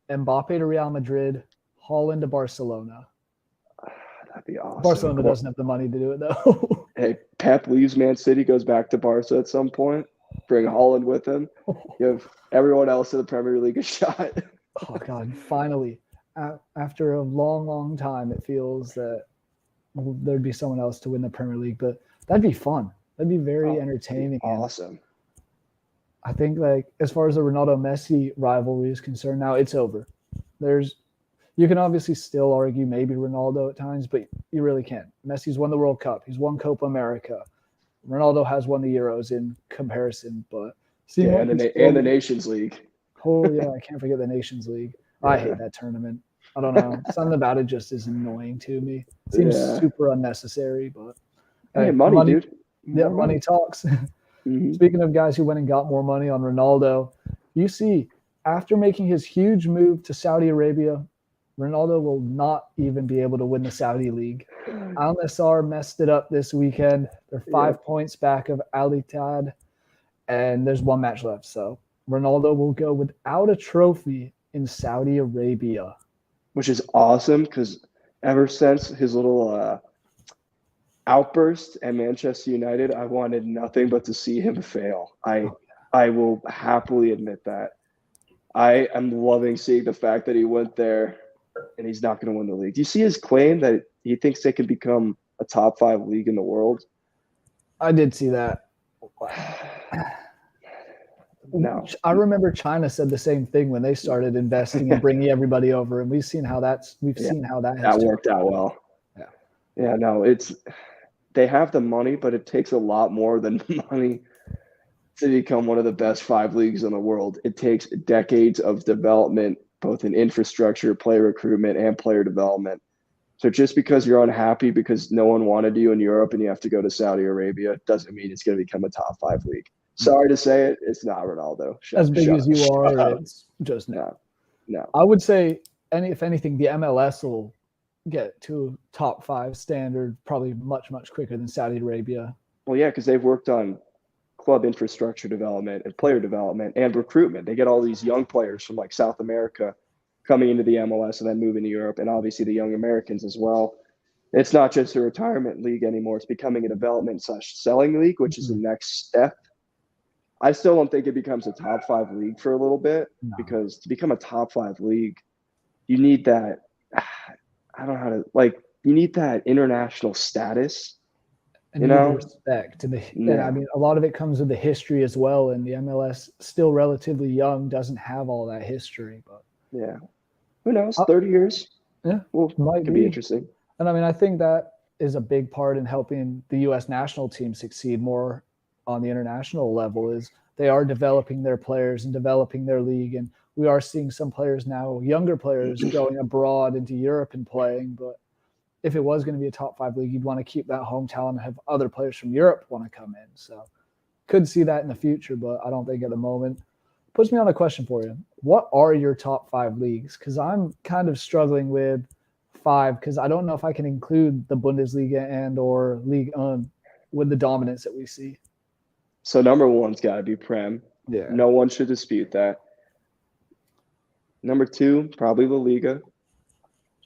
Mbappe to Real Madrid, Haaland to Barcelona. That'd be awesome. Barcelona doesn't have the money to do it, though. Hey, Pep leaves Man City, goes back to Barca at some point. Bring Haaland with him. Give everyone else in the Premier League a shot. Oh, God. Finally, after a long, long time, it feels that there'd be someone else to win the Premier League. But that'd be fun. That'd be very entertaining. Awesome. I think, as far as the Ronaldo-Messi rivalry is concerned, now it's over. You can obviously still argue maybe Ronaldo at times, but you really can't. Messi's won the World Cup. He's won Copa America. Ronaldo has won the Euros in comparison, but and the Nations League. Oh yeah, I can't forget the Nations League. Yeah. I hate that tournament. I don't know. Something about it just is annoying to me. It seems super unnecessary, but hey, money, dude. Yeah, money talks. Mm-hmm. Speaking of guys who went and got more money on Ronaldo, you see, after making his huge move to Saudi Arabia, Ronaldo will not even be able to win the Saudi League. Al Nassr messed it up this weekend. They're 5 points back of Al Ittihad, and there's one match left. So Ronaldo will go without a trophy in Saudi Arabia. Which is awesome because ever since his little outburst at Manchester United, I wanted nothing but to see him fail. I will happily admit that. I am loving seeing the fact that he went there and he's not going to win the league. Do you see his claim that he thinks they can become a top 5 league in the world? I did see that. No. I remember China said the same thing when they started investing and bringing everybody over, and we've seen how that worked out well. No, they have the money, but it takes a lot more than money to become one of the best 5 leagues in the world, it takes decades of development, both in infrastructure, player recruitment, and player development. So just because you're unhappy because no one wanted you in Europe and you have to go to Saudi Arabia doesn't mean it's going to become a top 5 league. Sorry to say it, it's not Ronaldo. As big as you are, it's just no. I would say, if anything, the MLS will get to top 5 standard probably much, much quicker than Saudi Arabia. Well, yeah, because they've worked on club infrastructure development and player development and recruitment. They get all these young players from like South America coming into the MLS and then moving to Europe, and obviously the young Americans as well. It's not just a retirement league anymore. It's becoming a development/selling league, which is the next step. I still don't think it becomes a top 5 league for a little bit because to become a top 5 league, you need that. I don't know how to you need that international status. And you know, respect. And I mean, a lot of it comes with the history as well. And the MLS, still relatively young, doesn't have all that history. But yeah, who knows? 30 years. Yeah, could be interesting. And I mean, I think that is a big part in helping the U.S. national team succeed more on the international level. Is they are developing their players and developing their league, and we are seeing some players now, younger players, going abroad into Europe and playing. But if it was going to be a top 5 league, you'd want to keep that home talent and have other players from Europe want to come in. So could see that in the future, but I don't think at the moment. Puts me on a question for you. What are your top 5 leagues? Because I'm kind of struggling with 5 because I don't know if I can include the Bundesliga and or Ligue 1 with the dominance that we see. So number 1's got to be Prem. Yeah. No one should dispute that. Number 2, probably La Liga.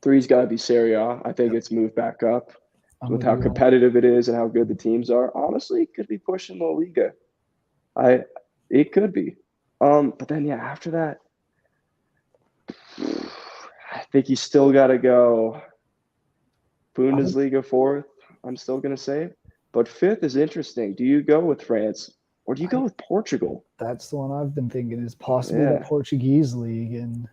3's got to be Serie A. I think it's moved back up with how competitive it is and how good the teams are. Honestly, it could be pushing La Liga. It could be. But then, yeah, after that, I think you still got to go Bundesliga 4th. I'm still going to say. But 5th is interesting. Do you go with France or do you go with Portugal? That's the one I've been thinking is possibly the Portuguese league. And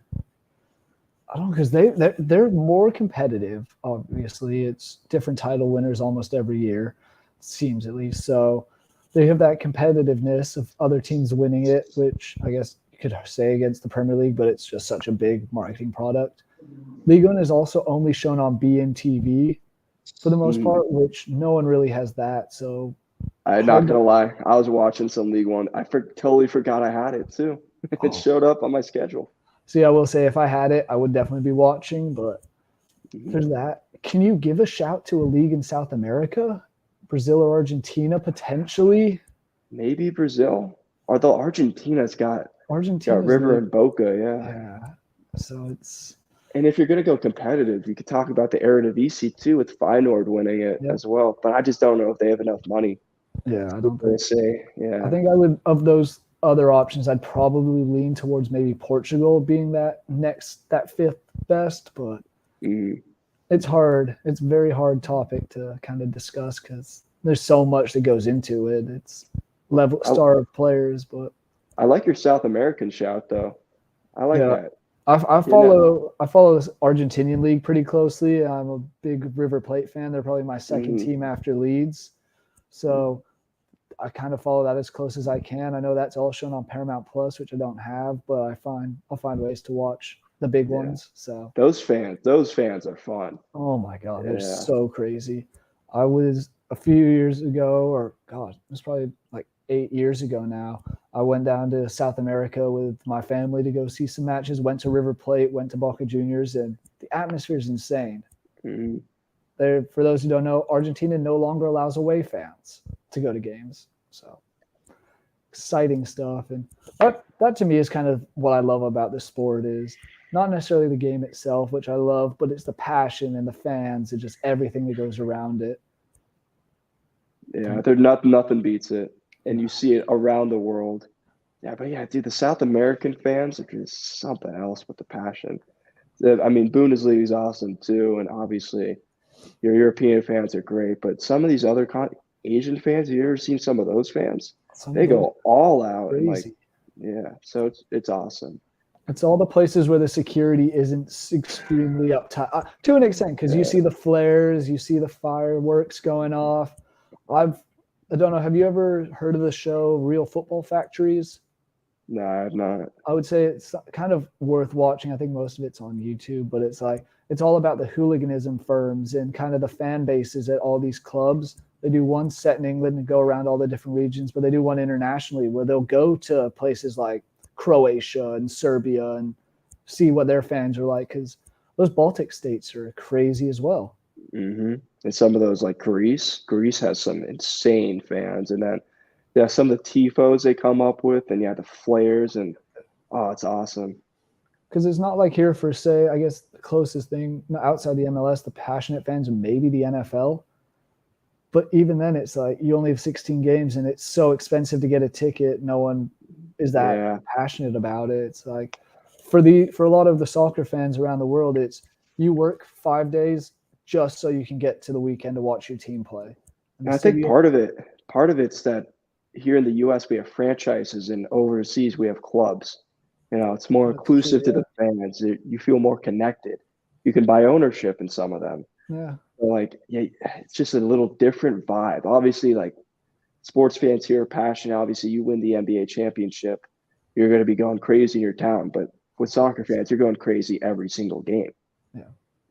I don't know, because they're more competitive. Obviously, it's different title winners almost every year, it seems at least. So they have that competitiveness of other teams winning it, which I guess you could say against the Premier League, but it's just such a big marketing product. Ligue 1 is also only shown on BNTV for the most part, which no one really has that. So I'm not going to lie. I was watching some Ligue 1. I totally forgot I had it too. It showed up on my schedule. See, I will say if I had it, I would definitely be watching, but there's that. Can you give a shout to a league in South America? Brazil or Argentina, potentially? Maybe Brazil. Although Argentina's got River and Boca, Yeah. So it's... And if you're going to go competitive, you could talk about the Eredivisie too with Feyenoord winning it as well. But I just don't know if they have enough money. Yeah, I don't think so. Yeah. I think I would, of those other options, I'd probably lean towards maybe Portugal being that 5th best, but it's hard. It's a very hard topic to kind of discuss because there's so much that goes into it. It's star of players, but I like your South American shout though. I like that. I follow this Argentinian league pretty closely. I'm a big River Plate fan. They're probably my second team after Leeds. So I kind of follow that as close as I can. I know that's all shown on Paramount Plus, which I don't have, but I'll find ways to watch the big ones. So those fans are fun. Oh my God, they're so crazy. I was a few years ago, or God, it was probably like 8 years ago now. I went down to South America with my family to go see some matches. Went to River Plate, went to Boca Juniors, and the atmosphere is insane. For those who don't know, Argentina no longer allows away fans to go to games. So exciting stuff. And that to me is kind of what I love about this sport is not necessarily the game itself, which I love, but it's the passion and the fans and just everything that goes around it. Yeah, nothing beats it. And you see it around the world. Yeah, but yeah, dude, the South American fans are just something else with the passion. I mean, Bundesliga is awesome too, and obviously your European fans are great, but some of these other Asian fans, have you ever seen some of those fans? They go all out. And so it's awesome. It's all the places where the security isn't extremely uptight to an extent because you see the flares, you see the fireworks going off. I've I don't know. Have you ever heard of the show Real Football Factories? No, I have not. I would say it's kind of worth watching. I think most of it's on YouTube, but it's all about the hooliganism firms and kind of the fan bases at all these clubs. They do one set in England and go around all the different regions, but they do one internationally where they'll go to places like Croatia and Serbia and see what their fans are like, because those Baltic states are crazy as well. Hmm. And some of those, like Greece has some insane fans, and then yeah, some of the tifos they come up with, and yeah, the flares, and oh, it's awesome. Because it's not like here for, say, I guess the closest thing outside the MLS, the passionate fans, maybe the NFL. But even then, it's like you only have 16 games, and it's so expensive to get a ticket. No one is that Yeah, passionate about it. It's like for a lot of the soccer fans around the world, it's you work 5 days just so you can get to the weekend to watch your team play. And and the I think city, part of it's that here in the U.S. we have franchises, and overseas we have clubs. You know, it's more that's true. inclusive to the fans. You feel more connected. You can buy ownership in some of them. Yeah, Like, yeah, it's just a little different vibe. Obviously, like sports fans here are passionate. Obviously, you win the NBA championship, you're going to be going crazy in your town. But with soccer fans, you're going crazy every single game. yeah.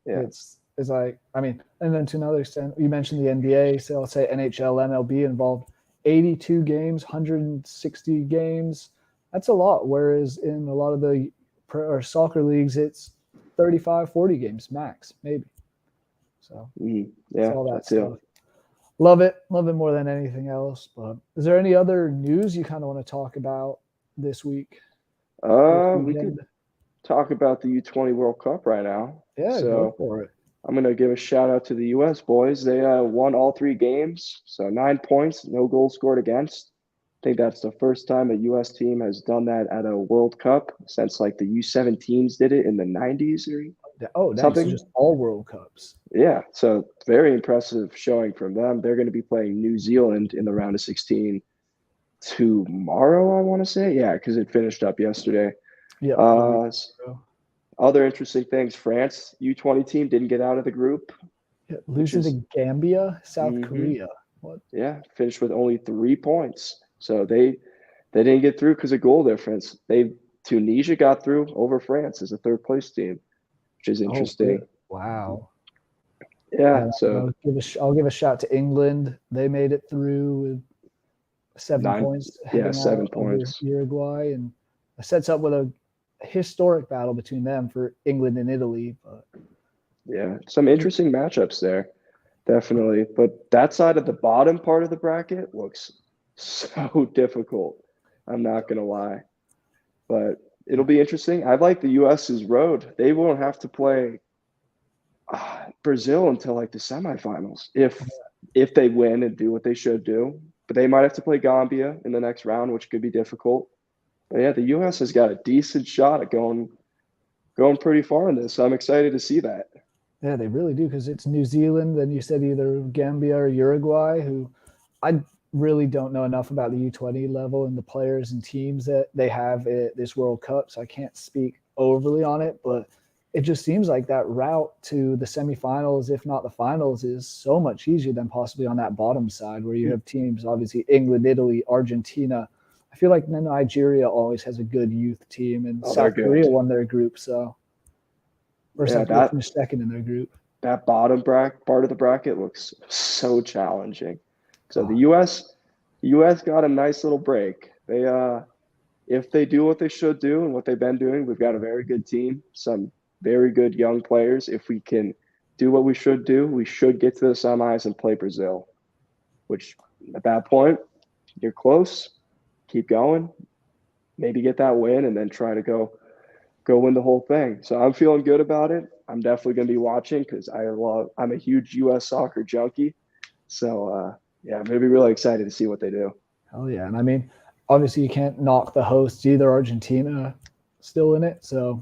Yeah, It's like, I mean, and then to another extent, you mentioned the NBA, so I'll say NHL, MLB involved 82 games, 160 games. That's a lot. Whereas in a lot of the or soccer leagues, it's 35, 40 games max, maybe. So it's yeah, all that that's it. stuff. Love it more than anything else. But is there any other news you kind of want to talk about this week, this We could weekend? talk about the U20 World Cup right now. Yeah, go So for it. I'm going to give a shout out to the U.S. boys. They won all three games, so 9 points, no goals scored against. I think that's the first time a U.S. team has done that at a World Cup since like the U17s did it in the 90s or Oh, dang. So something. just all World Cups. Yeah, so very impressive showing from them. They're going to be playing New Zealand in the round of 16 tomorrow, I want to say. Yeah, because it finished up yesterday. Yep. The week Uh, ago. Other interesting things, France U20 team didn't get out of the group, Yeah, which losing is to Gambia, South hmm Korea. What? yeah, finished with only 3 points. So they didn't get through because of goal difference. They Tunisia got through over France as a third place team, which is Oh, interesting. really? Wow. Yeah, And so I'll give a shout to England. They made it through with 9, points, yeah, heading seven out over points. Uruguay, and it sets up with a historic battle between them for England and Italy. But Yeah, some interesting matchups there, definitely. But that side of the bottom part of the bracket looks so difficult. I'm not gonna lie, but it'll be interesting. I like the U.S.'s road. They won't have to play Brazil until like the semifinals if they win and do what they should do. But they might have to play Gambia in the next round, which could be difficult. But yeah, the U.S. has got a decent shot at going pretty far in this. So I'm excited to see that. yeah, they really do, because it's New Zealand. Then you said either Gambia or Uruguay, who I really don't know enough about the U20 level and the players and teams that they have at this World Cup, so I can't speak overly on it. But it just seems like that route to the semifinals, if not the finals, is so much easier than possibly on that bottom side where you have teams, obviously England, Italy, Argentina. I feel like Nigeria always has a good youth team, and Oh, they're South Korea good. won their group, so or Yeah, South Korea finished second in their group. that bottom part of the bracket looks so challenging. So the God, U.S. got a nice little break. They if they do what they should do and what they've been doing, we've got a very good team, some very good young players. If we can do what we should do, we should get to the semis and play Brazil, which at that point, you're close. Keep going, maybe get that win, and then try to go win the whole thing. So I'm feeling good about it. I'm definitely going to be watching because I'm a huge U.S. soccer junkie. So yeah, I'm going to be really excited to see what they do. hell yeah! And I mean, obviously you can't knock the hosts either. Argentina still in it, so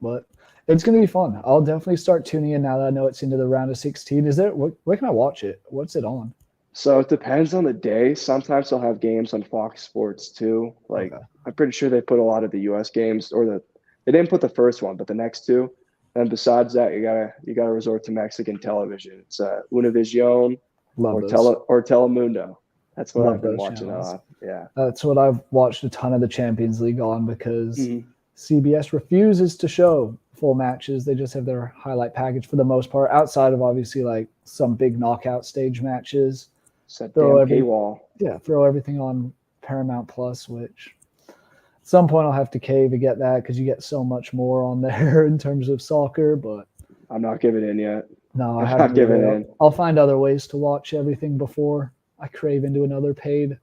but it's going to be fun. I'll definitely start tuning in now that I know it's into the round of 16. Is there where can I watch it? What's it on? So it depends on the day. Sometimes they'll have games on Fox Sports too. Like Okay. I'm pretty sure they put a lot of the U.S. games, or they didn't put the first one, but the next two. And besides that, you gotta resort to Mexican television. It's Univision Love those. or Telemundo. That's what Love I've been those watching a channels. lot. Yeah. That's what I've watched a ton of the Champions League on because Mhm. CBS refuses to show full matches. They just have their highlight package for the most part, outside of obviously like some big knockout stage matches. Set Throw damn every paywall. throw everything on Paramount Plus, which at some point I'll have to cave to get that because you get so much more on there in terms of soccer. But I'm not giving in yet. no, I I'm haven't not giving either. in. I'll find other ways to watch everything before I crave into another paid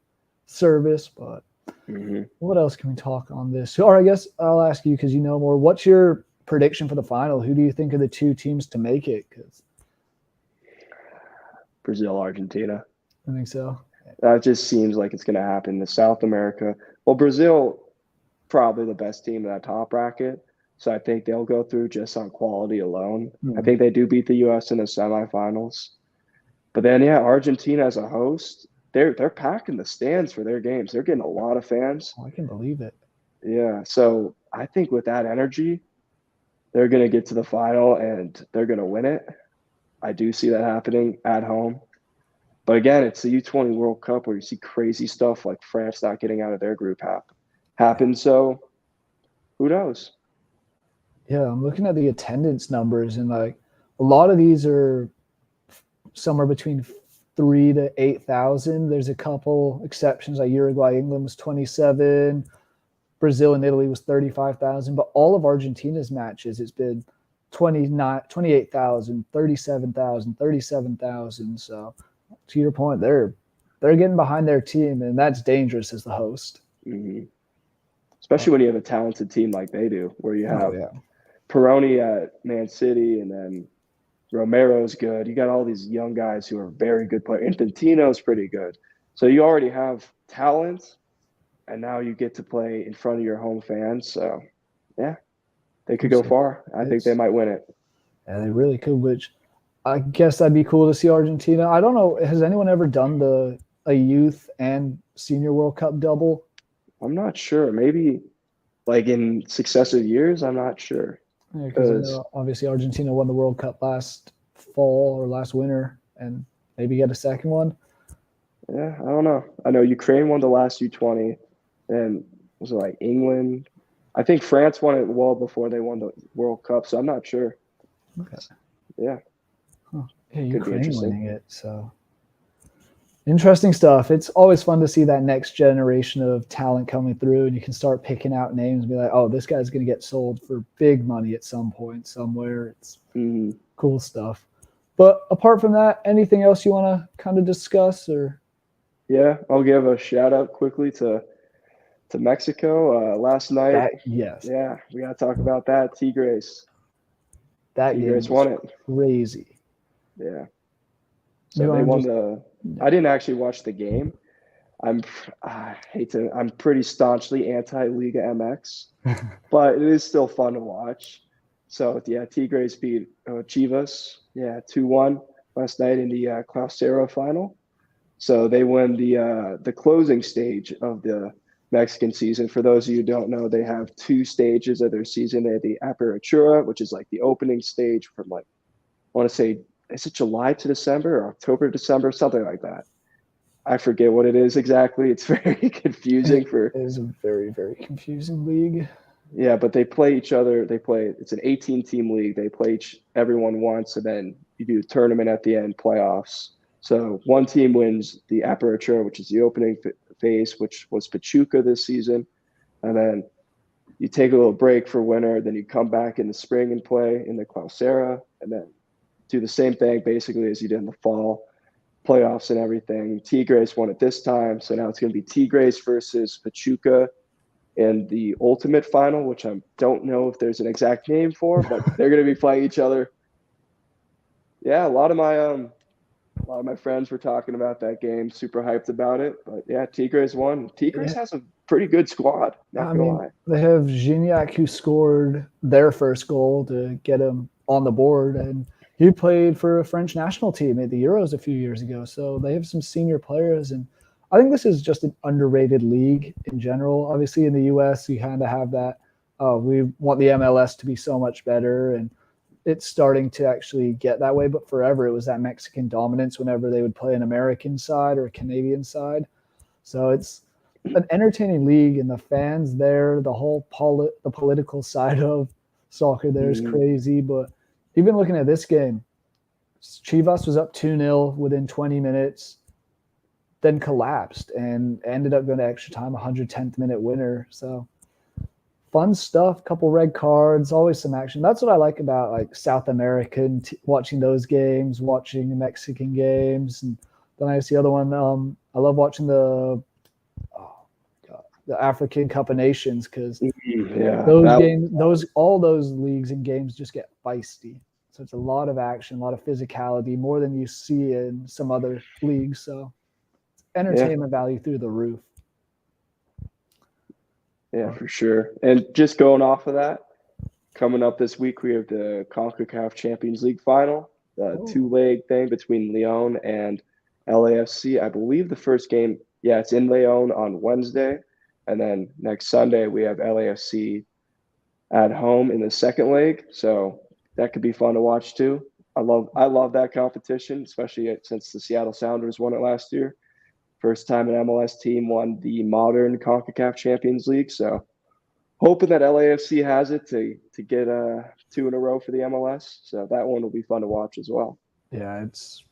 service. But Hmm. what else can we talk on this? Or I guess I'll ask you because you know more. What's your prediction for the final? Who do you think are the two teams to make it? Because Brazil, Argentina. I think so. That just seems like it's going to happen. The South America. Well, Brazil, probably the best team in that top bracket. So I think they'll go through just on quality alone. I think they do beat the U.S. in the semifinals. But then, yeah, Argentina as a host, they're packing the stands for their games. They're getting a lot of fans. Oh, I can believe it. Yeah. So I think with that energy, they're going to get to the final and they're going to win it. I do see that happening at home. But again, it's the U20 World Cup where you see crazy stuff like France not getting out of their group happen. So who knows? Yeah, I'm looking at the attendance numbers, and like a lot of these are somewhere between 3 to 8,000. There's a couple exceptions, like Uruguay, England was 27, Brazil and Italy was 35,000. But all of Argentina's matches, it's been 29, 28,000, 37,000, 37,000. So to your point, they're getting behind their team, and that's dangerous as the host. Mm-hmm. Especially when you have a talented team like they do, where you have yeah. Peroni at Man City and then Romero's good. You got all these young guys who are very good players. Infantino's pretty good. So you already have talent, and now you get to play in front of your home fans. So, yeah, they could go far. I think they might win it. Yeah, they really could, which I guess that'd be cool to see Argentina. I don't know. Has anyone ever done a youth and senior World Cup double? I'm not sure. Maybe like in successive years. I'm not sure. Because I know obviously Argentina won the World Cup last fall or last winter, and maybe get a second one. Yeah, I don't know. I know Ukraine won the last U20, and was it like England? I think France won it well before they won the World Cup, so I'm not sure. Okay. Yeah. Huh. Yeah, Could be Ukraine interesting. winning it. So interesting stuff. It's always fun to see that next generation of talent coming through, and you can start picking out names and be like, oh, this guy's going to get sold for big money at some point somewhere. It's cool stuff. But apart from that, anything else you want to kind of discuss? Or Yeah, I'll give a shout out quickly to Mexico last night. Yes. Yeah, we got to talk about that. Tigres. That Tigres game won was it. crazy. Yeah. So they won I didn't actually watch the game. I'm pretty staunchly anti-Liga MX, but it is still fun to watch. So yeah, Tigres beat Chivas, 2-1 last night in the Clausura final. So they win the closing stage of the Mexican season. For those of you who don't know, they have two stages of their season. They have the Apertura, which is like the opening stage from like, I want to say, is it July to December or October to December, something like that. I forget what it is exactly. It's very confusing. It is a very, very confusing league. Yeah, but they play each other. It's an 18-team league. They play everyone once, and then you do a tournament at the end, playoffs. So one team wins the Apertura, which is the opening phase, which was Pachuca this season. And then you take a little break for winter. Then you come back in the spring and play in the Clausura, and then do the same thing basically as you did in the fall, playoffs and everything. Tigres won it this time. So now it's going to be Tigres versus Pachuca in the ultimate final, which I don't know if there's an exact name for, but they're going to be playing each other. Yeah, a lot of my friends were talking about that game, super hyped about it. But yeah, Tigres won. Tigres has a pretty good squad, not gonna lie. They have Gignac, who scored their first goal to get him on the board, and he played for a French national team at the Euros a few years ago. So they have some senior players, and I think this is just an underrated league in general. Obviously, in the U.S., you kind of have that. We want the MLS to be so much better, and it's starting to actually get that way, but forever it was that Mexican dominance whenever they would play an American side or a Canadian side. So it's an entertaining league, and the fans there, the whole the political side of soccer there is crazy. But even looking at this game, Chivas was up 2-0 within 20 minutes, then collapsed and ended up going to extra time, 110th minute winner. So fun stuff, couple red cards, always some action. That's what I like about like South American, watching those games, watching the Mexican games. And then I see the other one. I love watching the African Cup of Nations, because those games, all those leagues and games just get feisty. So it's a lot of action, a lot of physicality, more than you see in some other leagues. So entertainment value through the roof. Yeah, for sure. And just going off of that, coming up this week, we have the CONCACAF Champions League final, the two-leg thing between Lyon and LAFC. I believe the first game, it's in Lyon on Wednesday. And then next Sunday, we have LAFC at home in the second leg. So that could be fun to watch too. I love that competition, especially since the Seattle Sounders won it last year. First time an MLS team won the modern CONCACAF Champions League. So hoping that LAFC has it to get 2 in a row for the MLS. So that one will be fun to watch as well. Yeah, it's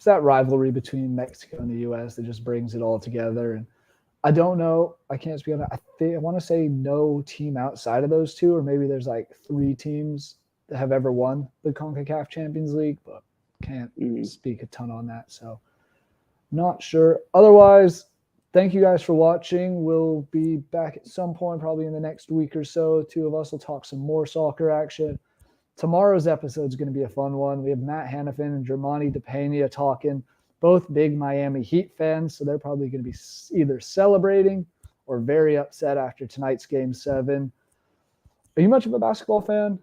that rivalry between Mexico and the U.S. that just brings it all together. And I don't know, I can't speak on that. I want to say no team outside of those two, or maybe there's like 3 teams that have ever won the CONCACAF Champions League, but can't speak a ton on that. So not sure. Otherwise, thank you guys for watching. We'll be back at some point, probably in the next week or so. 2 of us will talk some more soccer action. Tomorrow's episode is going to be a fun one. We have Matt Hannafin and Germani DePena talking, both big Miami Heat fans, so they're probably going to be either celebrating or very upset after tonight's Game 7. Are you much of a basketball fan?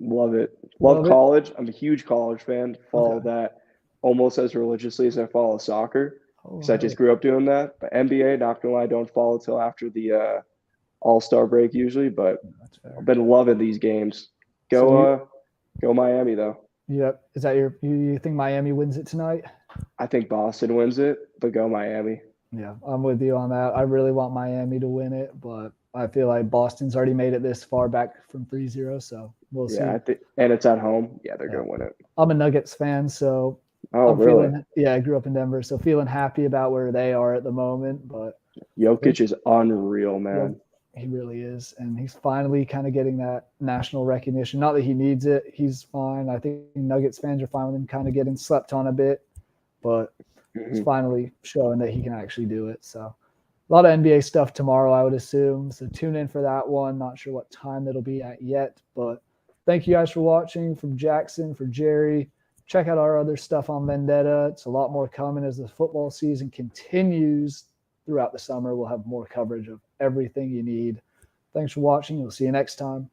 Love it. Love college. I'm a huge college fan. Follow that almost as religiously as I follow soccer, because I just grew up doing that. But NBA, not going to lie, don't follow till after the All-Star break usually, but I've been loving these games. Go Miami, though. Yep. Is that you think Miami wins it tonight? I think Boston wins it, but go Miami. Yeah, I'm with you on that. I really want Miami to win it, but I feel like Boston's already made it this far back from 3-0, so we'll see. And it's at home. Yeah, they're going to win it. I'm a Nuggets fan, so I grew up in Denver, so feeling happy about where they are at the moment. But Jokic is unreal, man. He really is, and he's finally kind of getting that national recognition. Not that he needs it. He's fine. I think Nuggets fans are fine with him kind of getting slept on a bit, but he's finally showing that he can actually do it. So a lot of NBA stuff tomorrow, I would assume. So tune in for that one. Not sure what time it'll be at yet, but thank you guys for watching. From Jackson, for Jerry. Check out our other stuff on Vendetta. It's a lot more coming as the football season continues throughout the summer. We'll have more coverage of everything you need. Thanks for watching. We'll see you next time.